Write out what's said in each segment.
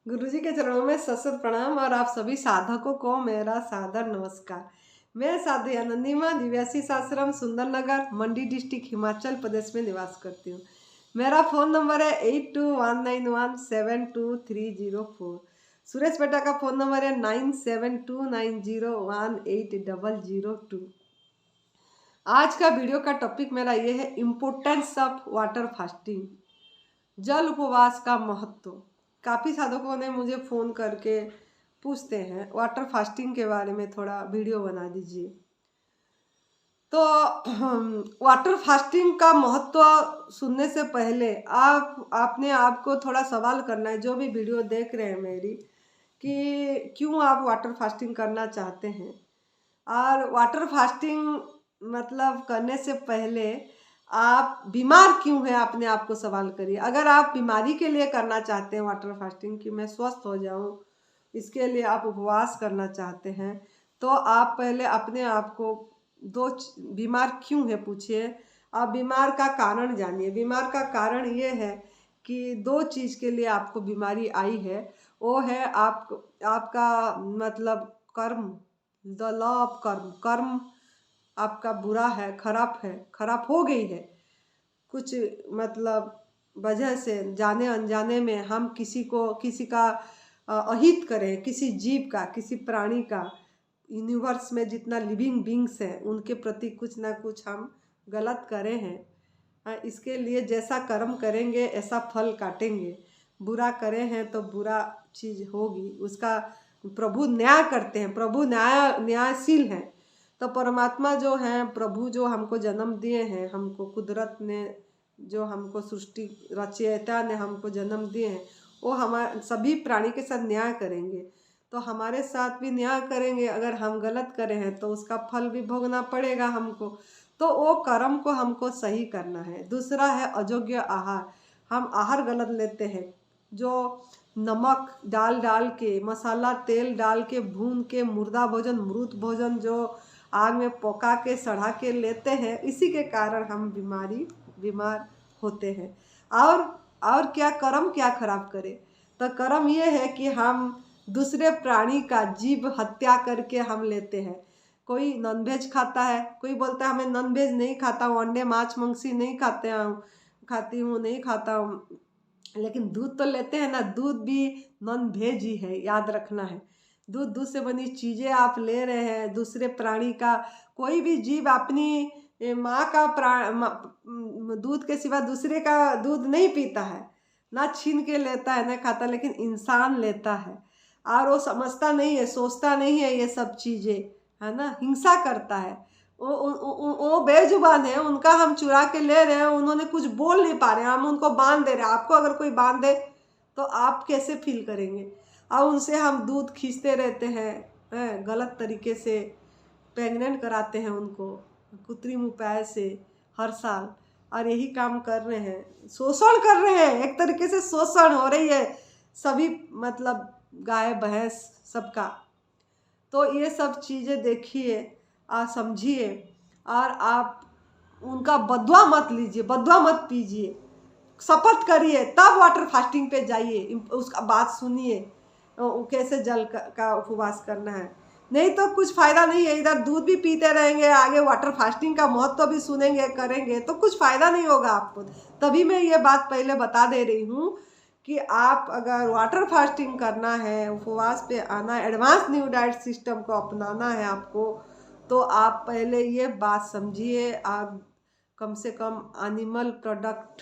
गुरुजी के चरणों में सशत प्रणाम और आप सभी साधकों को मेरा सादर नमस्कार। मैं साध्वी आनंदीमा दिव्यासी आश्रम सुंदरनगर मंडी डिस्ट्रिक्ट हिमाचल प्रदेश में निवास करती हूँ। मेरा फ़ोन नंबर है 8219172304। सुरेश बेटा का फ़ोन नंबर है 9729018002। आज का वीडियो का टॉपिक मेरा ये है इम्पोर्टेंस ऑफ वाटर फास्टिंग, जल उपवास का महत्व। काफ़ी साधकों ने मुझे फ़ोन करके पूछते हैं वाटर फास्टिंग के बारे में थोड़ा वीडियो बना दीजिए। तो वाटर फास्टिंग का महत्व सुनने से पहले आपने आपको थोड़ा सवाल करना है, जो भी वीडियो देख रहे हैं मेरी, कि क्यों आप वाटर फास्टिंग करना चाहते हैं। और वाटर फास्टिंग मतलब करने से पहले आप बीमार क्यों हैं, अपने आप को सवाल करिए। अगर आप बीमारी के लिए करना चाहते हैं वाटर फास्टिंग, कि मैं स्वस्थ हो जाऊं, इसके लिए आप उपवास करना चाहते हैं, तो आप पहले अपने आप को बीमार क्यों है पूछिए। आप बीमार का कारण जानिए। बीमार का कारण ये है कि दो चीज़ के लिए आपको बीमारी आई है। वो है आपका मतलब कर्म, द लॉ ऑफ कर्म। कर्म आपका बुरा है, खराब हो गई है कुछ मतलब वजह से। जाने अनजाने में हम किसी का अहित करें, किसी जीव का, किसी प्राणी का, यूनिवर्स में जितना लिविंग बींग्स हैं उनके प्रति कुछ ना कुछ हम गलत करे हैं। इसके लिए जैसा कर्म करेंगे ऐसा फल काटेंगे। बुरा करे हैं तो बुरा चीज़ होगी। उसका प्रभु न्याय करते हैं, प्रभु न्यायशील हैं। तो परमात्मा जो हैं, प्रभु जो हमको जन्म दिए हैं, हमको कुदरत ने जो हमको सृष्टि रचयिता ने हमको जन्म दिए हैं, वो हमारे सभी प्राणी के साथ न्याय करेंगे। तो हमारे साथ भी न्याय करेंगे। अगर हम गलत करें हैं तो उसका फल भी भोगना पड़ेगा हमको। तो वो कर्म को हमको सही करना है। दूसरा है अयोग्य आहार। हम आहार गलत लेते हैं, जो नमक डाल के, मसाला तेल डाल के, भून के, मुर्दा भोजन, मृत भोजन जो आग में पका के सड़ा के लेते हैं, इसी के कारण हम बीमार होते हैं। और क्या कर्म क्या खराब करे। तो कर्म ये है कि हम दूसरे प्राणी का जीव हत्या करके हम लेते हैं। कोई नॉनवेज खाता है, कोई बोलता है हमें नॉनवेज नहीं खाता हूँ, अंडे मांस मछली नहीं नहीं खाता हूँ, लेकिन दूध तो लेते हैं ना। दूध भी नॉन वेज ही है, याद रखना है। दूध से बनी चीज़ें आप ले रहे हैं दूसरे प्राणी का। कोई भी जीव अपनी माँ का दूध के सिवा दूसरे का दूध नहीं पीता है, ना छीन के लेता है, ना खाता। लेकिन इंसान लेता है और वो समझता नहीं है, सोचता नहीं है ये सब चीज़ें, है ना। हिंसा करता है। वो बेजुबान है, उनका हम चुरा के ले रहे हैं, उन्होंने कुछ बोल नहीं पा रहे हैं, हम उनको बांध दे रहे हैं। आपको अगर कोई बांध दे तो आप कैसे फील करेंगे। और उनसे हम दूध खींचते रहते हैं, गलत तरीके से प्रेग्नेंट कराते हैं उनको कृत्रिम उपाय से हर साल। और यही काम कर रहे हैं, शोषण कर रहे हैं। एक तरीके से शोषण हो रही है सभी, मतलब गाय भैंस सबका। तो ये सब चीज़ें देखिए और समझिए, और आप उनका बदवा मत लीजिए, बदवा मत पीजिए। शपथ करिए, तब वाटर फास्टिंग पे जाइए, उसका बात सुनिए कैसे जल का उपवास करना है। नहीं तो कुछ फ़ायदा नहीं है। इधर दूध भी पीते रहेंगे, आगे वाटर फास्टिंग का महत्व भी सुनेंगे, करेंगे, तो कुछ फ़ायदा नहीं होगा आपको। तभी मैं ये बात पहले बता दे रही हूँ कि आप अगर वाटर फास्टिंग करना है, उपवास पे आना है, एडवांस न्यू डाइट सिस्टम को अपनाना है आपको, तो आप पहले ये बात समझिए। आप कम से कम एनिमल प्रोडक्ट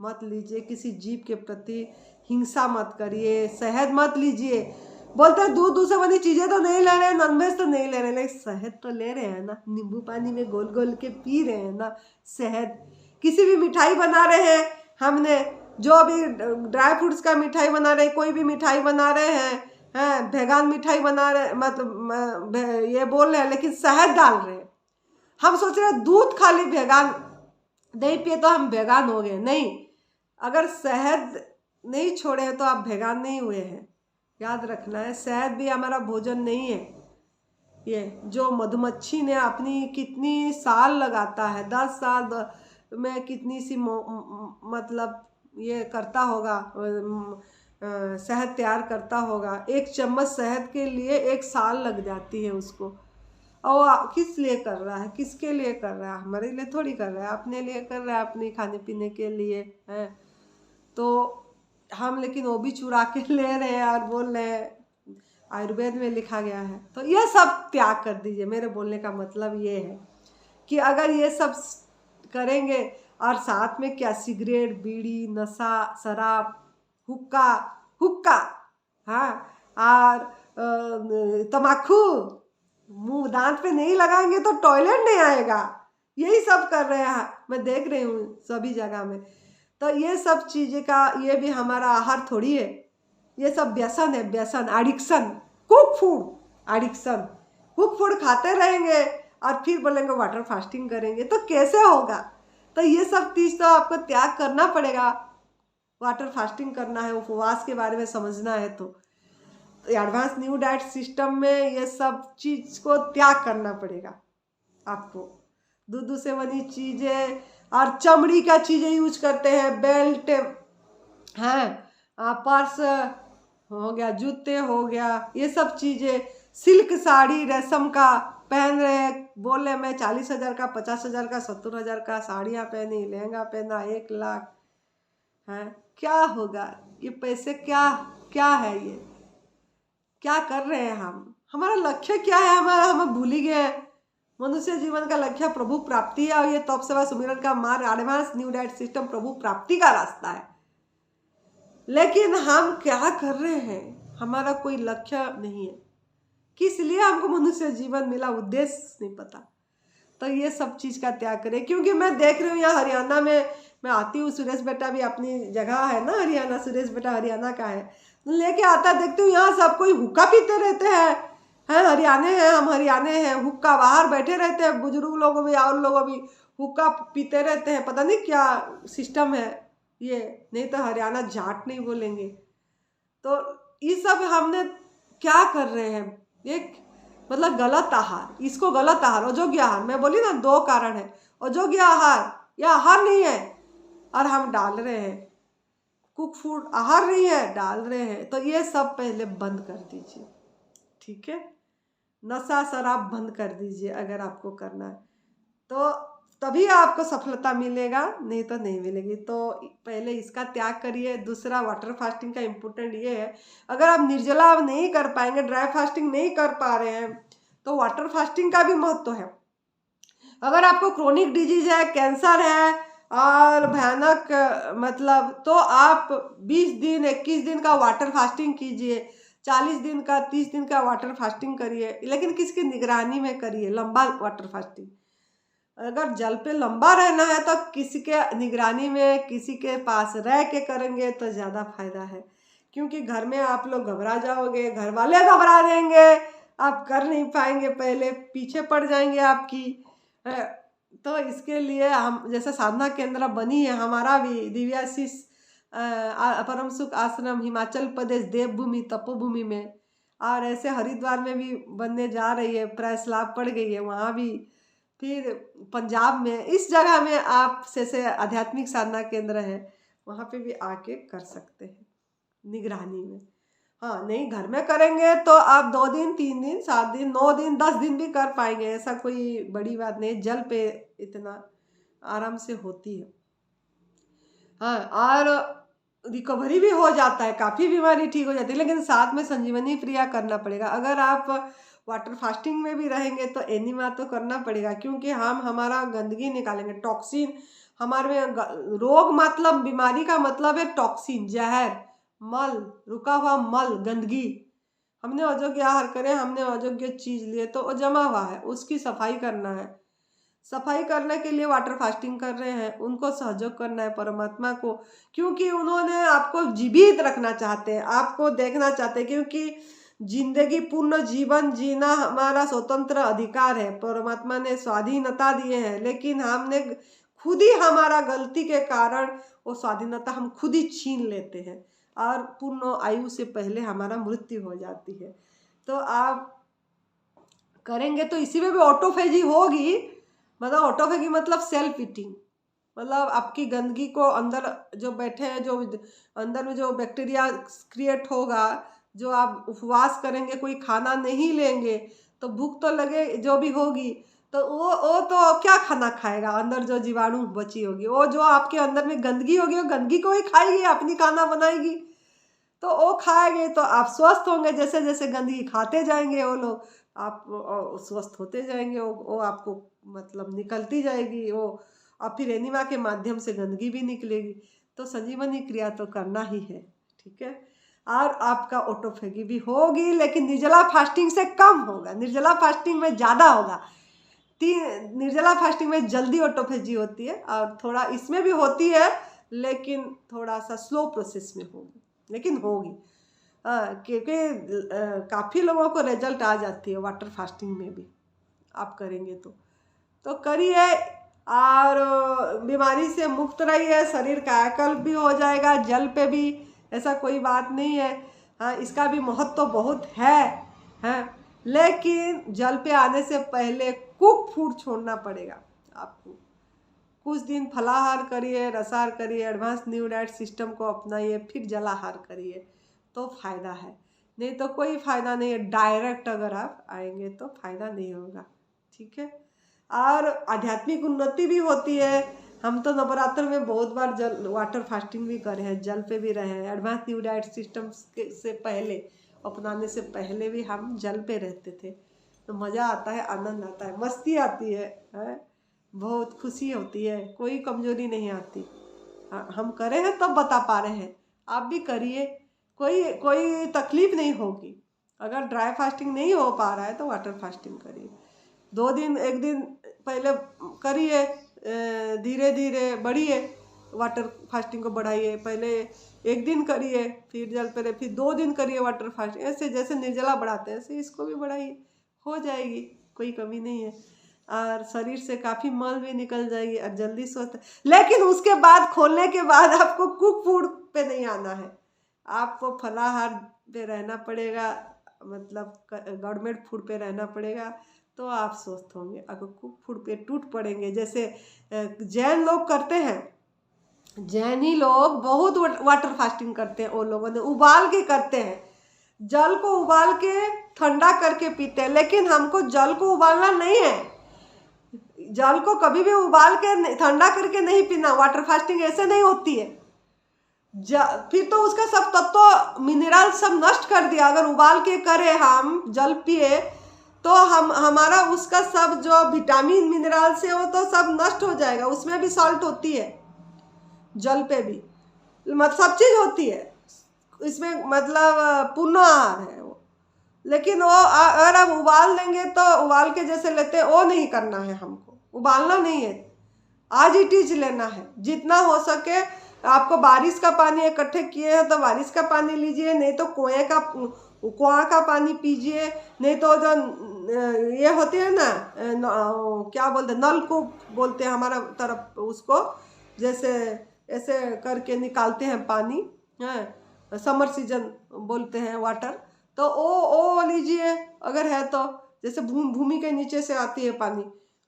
मत लीजिए, किसी जीव के प्रति हिंसा मत करिए। शहद मत लीजिए। बोलते हैं दूध से बनी चीज़ें तो नहीं ले रहे हैं, नॉनवेज तो नहीं ले रहे हैं, लेकिन शहद तो ले रहे हैं ना। नींबू पानी में घोल घोल के पी रहे हैं ना शहद। किसी भी मिठाई बना रहे हैं, हमने जो भी ड्राई फ्रूट्स का मिठाई बना रहे हैं, कोई भी मिठाई बना रहे हैं, वेगान मिठाई बना रहे, मतलब ये बोल रहे हैं, लेकिन शहद डाल रहे हैं। हम सोच रहे हैं दूध खाली वेगान नहीं पिए तो हम वेगान हो गए। नहीं, अगर शहद नहीं छोड़े तो आप वेगान नहीं हुए हैं। याद रखना है, शहद भी हमारा भोजन नहीं है। ये जो मधुमक्खी ने अपनी कितनी साल लगाता है, 10 साल में कितनी सी मतलब ये करता होगा, शहद तैयार करता होगा। 1 चम्मच शहद के लिए 1 साल लग जाती है उसको। और किस लिए कर रहा है, किसके लिए कर रहा है? हमारे लिए थोड़ी कर रहा है, अपने लिए कर रहा है, अपने खाने पीने के लिए है। तो हम लेकिन वो भी चुरा के ले रहे हैं और बोल रहे हैं आयुर्वेद में लिखा गया है। तो ये सब त्याग कर दीजिए। मेरे बोलने का मतलब ये है कि अगर ये सब करेंगे और साथ में क्या, सिगरेट, बीड़ी, नशा, शराब, हुक्का हुक्का हाँ, और तम्बाकू मुंह दांत पे नहीं लगाएंगे तो टॉयलेट नहीं आएगा, यही सब कर रहे हैं। मैं देख रही हूँ सभी जगह में। तो ये सब चीज़ें का, ये भी हमारा आहार थोड़ी है, ये सब व्यसन है, व्यसन, addiction, cook food addiction. Cook food खाते रहेंगे और फिर बोलेंगे वाटर फास्टिंग करेंगे, तो कैसे होगा? तो ये सब चीज़ तो आपको त्याग करना पड़ेगा। वाटर फास्टिंग करना है, उपवास के बारे में समझना है तो एडवांस न्यू डाइट सिस्टम में ये सब चीज़ को त्याग करना पड़ेगा आपको। दूध से बनी चीज़ें और चमड़ी का चीज़ें यूज करते हैं, बेल्ट हैं, पर्स हो गया, जूते हो गया, ये सब चीज़ें, सिल्क साड़ी रेशम का पहन रहे हैं। बोले मैं 40,000 का, 50,000 का, 70,000 का साड़ियाँ पहनी, लहंगा पहना, 1 लाख है। क्या होगा? ये पैसे क्या क्या है? ये क्या कर रहे हैं हम? हमारा लक्ष्य क्या है? हमारा हम भूल ही गए। मनुष्य जीवन का लक्ष्य प्रभु प्राप्ति है और ये तप सेवा सुमिरन का मार्ग, एडवांस न्यू डाइट सिस्टम प्रभु प्राप्ति का रास्ता है। लेकिन हम क्या कर रहे हैं? हमारा कोई लक्ष्य नहीं है। किस लिए हमको मनुष्य जीवन मिला, उद्देश्य नहीं पता। तो ये सब चीज़ का त्याग करें। क्योंकि मैं देख रही हूँ यहाँ हरियाणा में, मैं आती हूँ, सुरेश बेटा भी अपनी जगह है ना हरियाणा, सुरेश बेटा हरियाणा का है, लेके आता देखती हूँ यहाँ सब कोई हुक्का पीते रहते हैं। हरियाणे हैं, हम हरियाणे हैं, हुक्का बाहर बैठे रहते हैं, बुजुर्ग लोग भी और लोग भी हुक्का पीते रहते हैं। पता नहीं क्या सिस्टम है ये, नहीं तो हरियाणा जाट नहीं बोलेंगे। तो ये सब हमने क्या कर रहे हैं? एक मतलब गलत आहार, इसको गलत आहार, अयोग्य आहार, मैं बोली ना 2 कारण है। अयोग्य आहार या आहार नहीं है और हम डाल रहे हैं, कुक फूड आहार नहीं है, डाल रहे हैं। तो ये सब पहले बंद कर दीजिए, ठीक है? नशा शराब बंद कर दीजिए अगर आपको करना है तो, तभी आपको सफलता मिलेगा, नहीं तो नहीं मिलेगी। तो पहले इसका त्याग करिए। दूसरा, वाटर फास्टिंग का इम्पोर्टेंट ये है, अगर आप निर्जला नहीं कर पाएंगे, ड्राई फास्टिंग नहीं कर पा रहे हैं, तो वाटर फास्टिंग का भी महत्व है। अगर आपको क्रोनिक डिजीज है, कैंसर है और भयानक मतलब, तो आप 20 दिन 21 दिन का वाटर फास्टिंग कीजिए, 40 दिन का 30 दिन का वाटर फास्टिंग करिए, लेकिन किसकी निगरानी में करिए, लंबा वाटर फास्टिंग। अगर जल पे लंबा रहना है तो किसी के निगरानी में, किसी के पास रह के करेंगे तो ज़्यादा फायदा है। क्योंकि घर में आप लोग घबरा जाओगे, घर वाले घबरा देंगे, आप कर नहीं पाएंगे, पहले पीछे पड़ जाएंगे आपकी। तो इसके लिए हम, जैसे साधना केंद्र बनी है हमारा भी, दिव्याशीष परम सुख आश्रम हिमाचल प्रदेश देवभूमि तपोभूमि में, और ऐसे हरिद्वार में भी बनने जा रही है, प्राय स्लैब पड़ गई है वहाँ भी। फिर पंजाब में, इस जगह में आप से आध्यात्मिक साधना केंद्र है, वहाँ पे भी आके कर सकते हैं निगरानी में। हाँ, नहीं घर में करेंगे तो आप 2 दिन 3 दिन 7 दिन 9 दिन 10 दिन भी कर पाएंगे, ऐसा कोई बड़ी बात नहीं। जल पे इतना आराम से होती है। हाँ, और रिकवरी भी हो जाता है, काफ़ी बीमारी ठीक हो जाती है, लेकिन साथ में संजीवनी क्रिया करना पड़ेगा। अगर आप वाटर फास्टिंग में भी रहेंगे तो एनिमा तो करना पड़ेगा, क्योंकि हम हमारा गंदगी निकालेंगे, टॉक्सिन हमारे में, रोग मतलब बीमारी का मतलब है टॉक्सिन, जहर, मल, रुका हुआ मल, गंदगी। हमने अयोग्य आहार करे, हमने अयोग्य चीज़ लिए तो वो जमा हुआ है, उसकी सफाई करना है। सफाई करने के लिए वाटर फास्टिंग कर रहे हैं, उनको सहयोग करना है परमात्मा को, क्योंकि उन्होंने आपको जीवित रखना चाहते हैं, आपको देखना चाहते हैं। क्योंकि जिंदगी पूर्ण जीवन जीना हमारा स्वतंत्र अधिकार है, परमात्मा ने स्वाधीनता दिए हैं, लेकिन हमने खुद ही, हमारा गलती के कारण वो स्वाधीनता हम खुद ही छीन लेते हैं और पूर्ण आयु से पहले हमारा मृत्यु हो जाती है। तो आप करेंगे तो इसी में भी ऑटोफेजी होगी, मतलब ऑटोफेजी मतलब सेल्फ ईटिंग, मतलब आपकी गंदगी को अंदर जो बैठे हैं, जो अंदर में जो बैक्टीरिया क्रिएट होगा, जो आप उपवास करेंगे, कोई खाना नहीं लेंगे तो भूख तो लगे जो भी होगी, तो वो तो क्या खाना खाएगा, अंदर जो जीवाणु बची होगी, वो जो आपके अंदर में गंदगी होगी वो गंदगी को ही खाएगी, अपनी खाना बनाएगी, तो वो खाएंगे तो आप स्वस्थ होंगे। जैसे जैसे गंदगी खाते जाएंगे वो लोग, आप स्वस्थ होते जाएंगे, वो आपको मतलब निकलती जाएगी वो, और फिर एनिमा के माध्यम से गंदगी भी निकलेगी। तो संजीवनी क्रिया तो करना ही है, ठीक है। और आपका ऑटोफेगी भी होगी, लेकिन निर्जला फास्टिंग से कम होगा, निर्जला फास्टिंग में ज़्यादा होगा। निर्जला फास्टिंग में जल्दी ऑटोफेजी होती है, और थोड़ा इसमें भी होती है, लेकिन थोड़ा सा स्लो प्रोसेस में होगी, लेकिन होगी। क्योंकि काफ़ी लोगों को रिजल्ट आ जाती है वाटर फास्टिंग में भी, आप करेंगे तो करिए, और बीमारी से मुक्त रहिए, शरीर कायाकल्प भी हो जाएगा, जल पे भी ऐसा कोई बात नहीं है। हाँ, इसका भी महत्व तो बहुत है, हाँ, लेकिन जल पे आने से पहले कुक फूड छोड़ना पड़ेगा आपको। कुछ दिन फलाहार करिए, रसाहार करिए, एडवांस न्यू डाइट सिस्टम को अपनाइए, फिर जलाहार करिए, तो फ़ायदा है, नहीं तो कोई फ़ायदा नहीं है। डायरेक्ट अगर आप आएंगे तो फ़ायदा नहीं होगा, ठीक है। और आध्यात्मिक उन्नति भी होती है। हम तो नवरात्र में बहुत बार जल वाटर फास्टिंग भी करे हैं, जल पे भी रहे हैं। एडवांस न्यू डाइट सिस्टम से पहले, अपनाने से पहले भी हम जल पे रहते थे, तो मज़ा आता है, आनंद आता है, मस्ती आती है, बहुत खुशी होती है, कोई कमजोरी नहीं आती। हम करे हैं तब बता पा रहे हैं, आप भी करिए, कोई कोई तकलीफ नहीं होगी। अगर ड्राई फास्टिंग नहीं हो पा रहा है तो वाटर फास्टिंग करिए। 2 दिन, 1 दिन पहले करिए, धीरे धीरे बढ़िए, वाटर फास्टिंग को बढ़ाइए। पहले 1 दिन करिए, फिर जल पे, फिर 2 दिन करिए वाटर फास्टिंग, ऐसे जैसे निर्जला बढ़ाते हैं ऐसे इसको भी बढ़ाइए, हो जाएगी, कोई कमी नहीं है। और शरीर से काफ़ी मल भी निकल जाएगी और जल्दी स्वस्थ। लेकिन उसके बाद, खोलने के बाद आपको कुक फूड पे नहीं आना है, आपको फलाहार पे रहना पड़ेगा, मतलब गवर्नमेंट फूड पे रहना पड़ेगा, तो आप स्वस्थ होंगे। अगर कुक फूड पे टूट पड़ेंगे, जैसे जैन लोग करते हैं, जैनी लोग बहुत वाटर फास्टिंग करते हैं, वो लोगों ने उबाल के करते हैं, जल को उबाल के ठंडा करके पीते हैं। लेकिन हमको जल को उबालना नहीं है, जल को कभी भी उबाल के ठंडा करके नहीं पीना। वाटर फास्टिंग ऐसे नहीं होती है, फिर तो उसका सब तत्व मिनरल सब नष्ट कर दिया। अगर उबाल के करे हम जल पिए तो हमारा उसका सब जो विटामिन मिनरल से वो तो सब नष्ट हो जाएगा। उसमें भी सॉल्ट होती है, जल पे भी मतलब सब चीज़ होती है इसमें, मतलब पूर्ण आहार है वो। लेकिन वो अगर आप उबाल लेंगे तो उबाल के जैसे लेते हैं वो नहीं करना है, हमको उबालना नहीं है, आज ही टीज लेना है। जितना हो सके आपको बारिश का पानी इकट्ठे किए हैं तो बारिश का पानी लीजिए, नहीं तो कुआं का पानी पीजिए, नहीं तो जो ये होते हैं ना, क्या बोलते हैं, नलकूप बोलते हैं हमारा तरफ उसको, जैसे ऐसे करके निकालते हैं पानी, है समर सीजन बोलते हैं वाटर, तो ओ लीजिए अगर है तो। जैसे भूमि के नीचे से आती है पानी,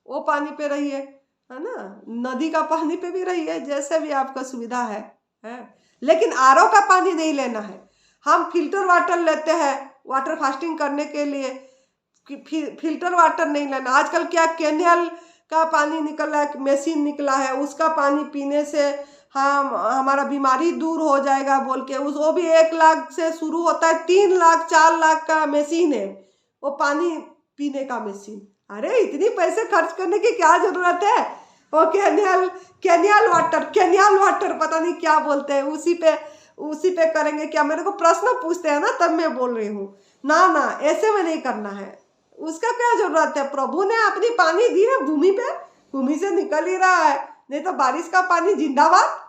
वो पानी पे रहिए, है ना, नदी का पानी पे भी रहिए, जैसे भी आपका सुविधा है। लेकिन आरओ का पानी नहीं लेना है। हम फिल्टर वाटर लेते हैं वाटर फास्टिंग करने के लिए, फिल्टर वाटर नहीं लेना। आजकल क्या कैनाल का पानी निकल रहा है, मशीन निकला है, उसका पानी पीने से हमारा बीमारी दूर हो जाएगा बोल के वो भी 1 लाख से शुरू होता है, 3 लाख 4 लाख का मशीन है वो पानी पीने का मशीन। अरे इतनी पैसे खर्च करने की क्या जरूरत है। वो कैनियल वाटर पता नहीं क्या बोलते हैं, उसी पे करेंगे क्या। मेरे को प्रश्न पूछते हैं ना, तब मैं बोल रही हूँ ना ऐसे में नहीं करना है, उसका क्या जरूरत है। प्रभु ने अपनी पानी दी है भूमि पे, भूमि से निकल ही रहा है, नहीं तो बारिश का पानी जिंदाबाद।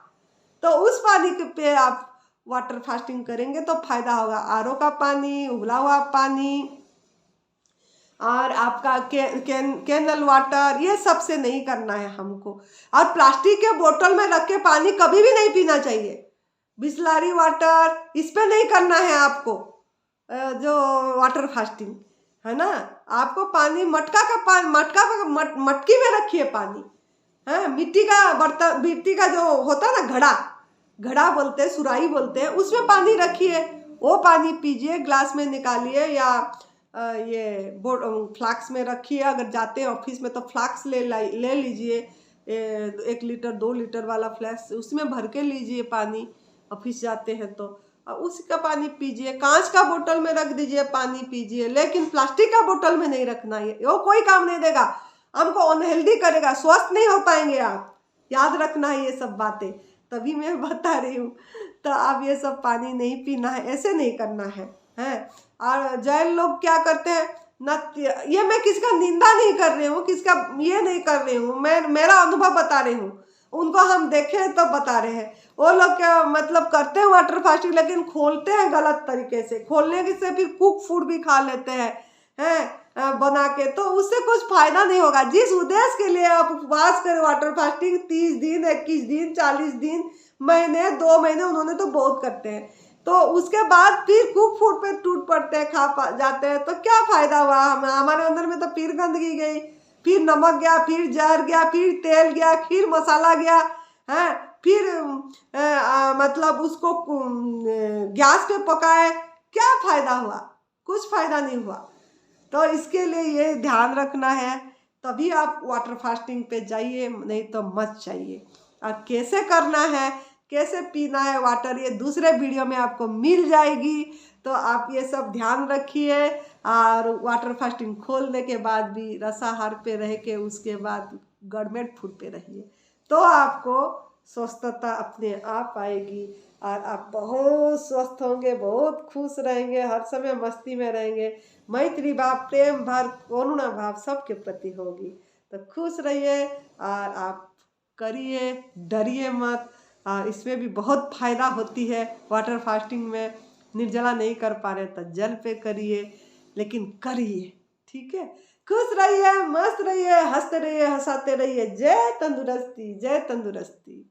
तो उस पानी पे आप वाटर फास्टिंग करेंगे तो फायदा होगा। आरओ का पानी, उबला हुआ पानी, और आपका कैनल वाटर, ये सबसे नहीं करना है हमको। और प्लास्टिक के बोतल में रख के पानी कभी भी नहीं पीना चाहिए। बिस्लरी वाटर, इस पे नहीं करना है आपको जो वाटर फास्टिंग, है ना। आपको पानी मटकी में रखिए पानी, है, मिट्टी का बर्तन, मिट्टी का जो होता है ना घड़ा बोलते हैं, सुराही बोलते हैं, उसमें पानी रखिए, वो पानी पीजिए, ग्लास में निकालिए या ये फ्लास्क में रखिए। अगर जाते हैं ऑफिस में तो फ्लास्क ले लीजिए, 1 लीटर 2 लीटर वाला फ्लास्क, उसमें भर के लीजिए पानी, ऑफिस जाते हैं तो उसका पानी पीजिए। कांच का बोतल में रख दीजिए, पानी पीजिए, लेकिन प्लास्टिक का बोतल में नहीं रखना है, वो कोई काम नहीं देगा, हमको अनहेल्दी करेगा, स्वस्थ नहीं हो पाएंगे आप। याद रखना है ये सब बातें, तभी मैं बता रही हूँ। तो आप ये सब पानी नहीं पीना है, ऐसे नहीं करना है। और जैन लोग क्या करते हैं न, ये मैं किसका निंदा नहीं कर रही हूँ, किसका ये नहीं कर रही हूँ, मैं मेरा अनुभव बता रही हूँ, उनको हम देखे तो बता रहे हैं। वो लोग क्या मतलब करते हैं वाटर फास्टिंग, लेकिन खोलते हैं गलत तरीके से, खोलने से फिर कुक फूड भी खा लेते हैं बना के, तो उससे कुछ फायदा नहीं होगा। जिस उद्देश्य के लिए आप उपवास करें वाटर फास्टिंग, 30 दिन 21 दिन 40 दिन महीने 2 महीने, उन्होंने तो बहुत करते हैं, तो उसके बाद फिर कुक फूड पे टूट पड़ते हैं, जाते हैं, तो क्या फायदा हुआ? हमारे अंदर में तो फिर गंदगी गई, फिर नमक गया, फिर जहर गया, फिर तेल गया, फिर मसाला गया, है, फिर मतलब उसको गैस पे पकाए, क्या फायदा हुआ? कुछ फायदा नहीं हुआ। तो इसके लिए ये ध्यान रखना है, तभी आप वाटर फास्टिंग पे जाइए, नहीं तो मत जाइए। और कैसे करना है, कैसे पीना है वाटर, ये दूसरे वीडियो में आपको मिल जाएगी, तो आप ये सब ध्यान रखिए। और वाटर फास्टिंग खोलने के बाद भी रसाहार पे रह के उसके बाद गवर्नमेंट फूड पे रहिए, तो आपको स्वस्थता अपने आप आएगी और आप बहुत स्वस्थ होंगे, बहुत खुश रहेंगे, हर समय मस्ती में रहेंगे, मैत्री भाव, प्रेम भाव, करुणा भाव सबके प्रति होगी। तो खुश रहिए और आप करिए, डरिए मत। इसमें भी बहुत फायदा होती है वाटर फास्टिंग में। निर्जला नहीं कर पा रहे तो जल पे करिए, लेकिन करिए, ठीक है। खुश रहिए, मस्त रहिए, हंसते रहिए, हंसाते रहिए। जय तंदुरुस्ती, जय तंदुरुस्ती।